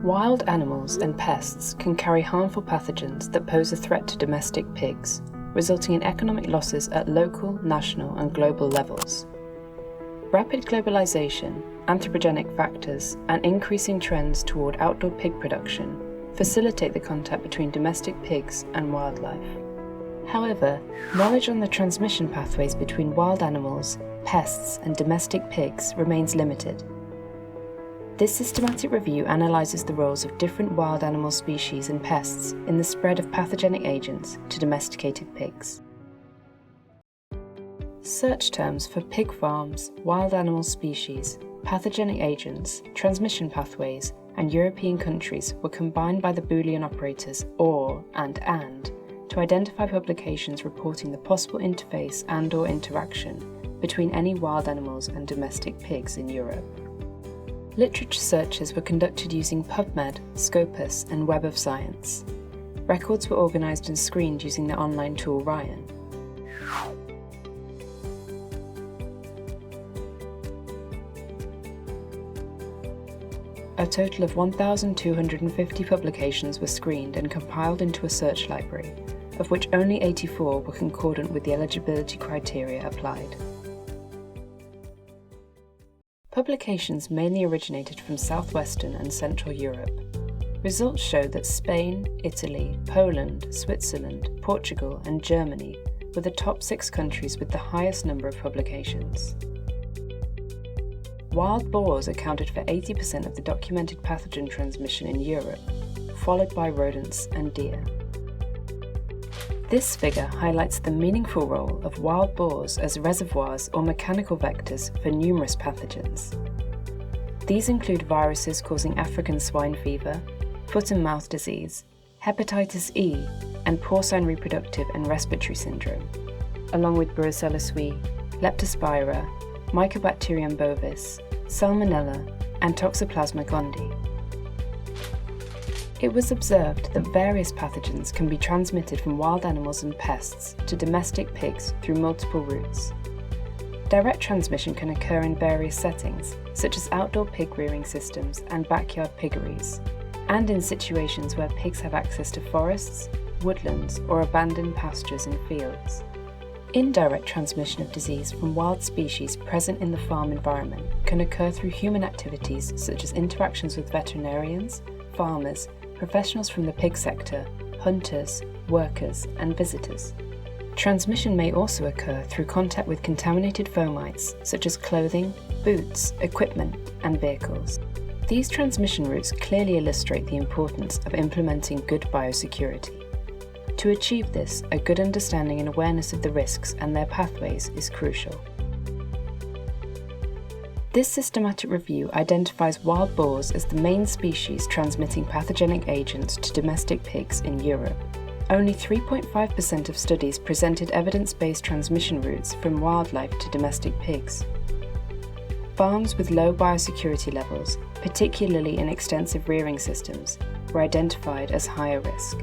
Wild animals and pests can carry harmful pathogens that pose a threat to domestic pigs, resulting in economic losses at local, national, and global levels. Rapid globalization, anthropogenic factors, and increasing trends toward outdoor pig production facilitate the contact between domestic pigs and wildlife. However, knowledge on the transmission pathways between wild animals, pests, and domestic pigs remains limited. This systematic review analyses the roles of different wild animal species and pests in the spread of pathogenic agents to domesticated pigs. Search terms for pig farms, wild animal species, pathogenic agents, transmission pathways, and European countries were combined by the Boolean operators OR and to identify publications reporting the possible interface and/or interaction between any wild animals and domestic pigs in Europe. Literature searches were conducted using PubMed, Scopus, and Web of Science. Records were organised and screened using the online tool Ryan. A total of 1,250 publications were screened and compiled into a search library, of which only 84 were concordant with the eligibility criteria applied. Publications mainly originated from southwestern and central Europe. Results showed that Spain, Italy, Poland, Switzerland, Portugal, and Germany were the top 6 countries with the highest number of publications. Wild boars accounted for 80% of the documented pathogen transmission in Europe, followed by rodents and deer. This figure highlights the meaningful role of wild boars as reservoirs or mechanical vectors for numerous pathogens. These include viruses causing African swine fever, foot and mouth disease, hepatitis E, and porcine reproductive and respiratory syndrome, along with Brucella sui, Leptospira, Mycobacterium bovis, Salmonella, and Toxoplasma gondii. It was observed that various pathogens can be transmitted from wild animals and pests to domestic pigs through multiple routes. Direct transmission can occur in various settings, such as outdoor pig rearing systems and backyard piggeries, and in situations where pigs have access to forests, woodlands, or abandoned pastures and fields. Indirect transmission of disease from wild species present in the farm environment can occur through human activities such as interactions with veterinarians, farmers, professionals from the pig sector, hunters, workers, and visitors. Transmission may also occur through contact with contaminated fomites such as clothing, boots, equipment, and vehicles. These transmission routes clearly illustrate the importance of implementing good biosecurity. To achieve this, a good understanding and awareness of the risks and their pathways is crucial. This systematic review identifies wild boars as the main species transmitting pathogenic agents to domestic pigs in Europe. Only 3.5% of studies presented evidence-based transmission routes from wildlife to domestic pigs. Farms with low biosecurity levels, particularly in extensive rearing systems, were identified as higher risk.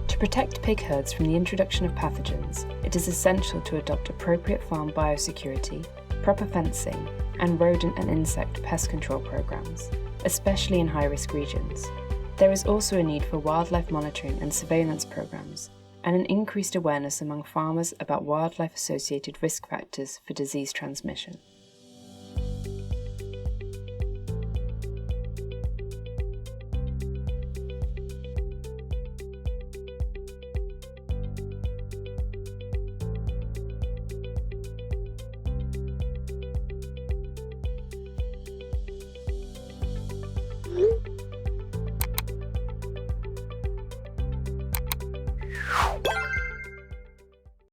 To protect pig herds from the introduction of pathogens, it is essential to adopt appropriate farm biosecurity, proper fencing, and rodent and insect pest control programs, especially in high-risk regions. There is also a need for wildlife monitoring and surveillance programs, and an increased awareness among farmers about wildlife-associated risk factors for disease transmission.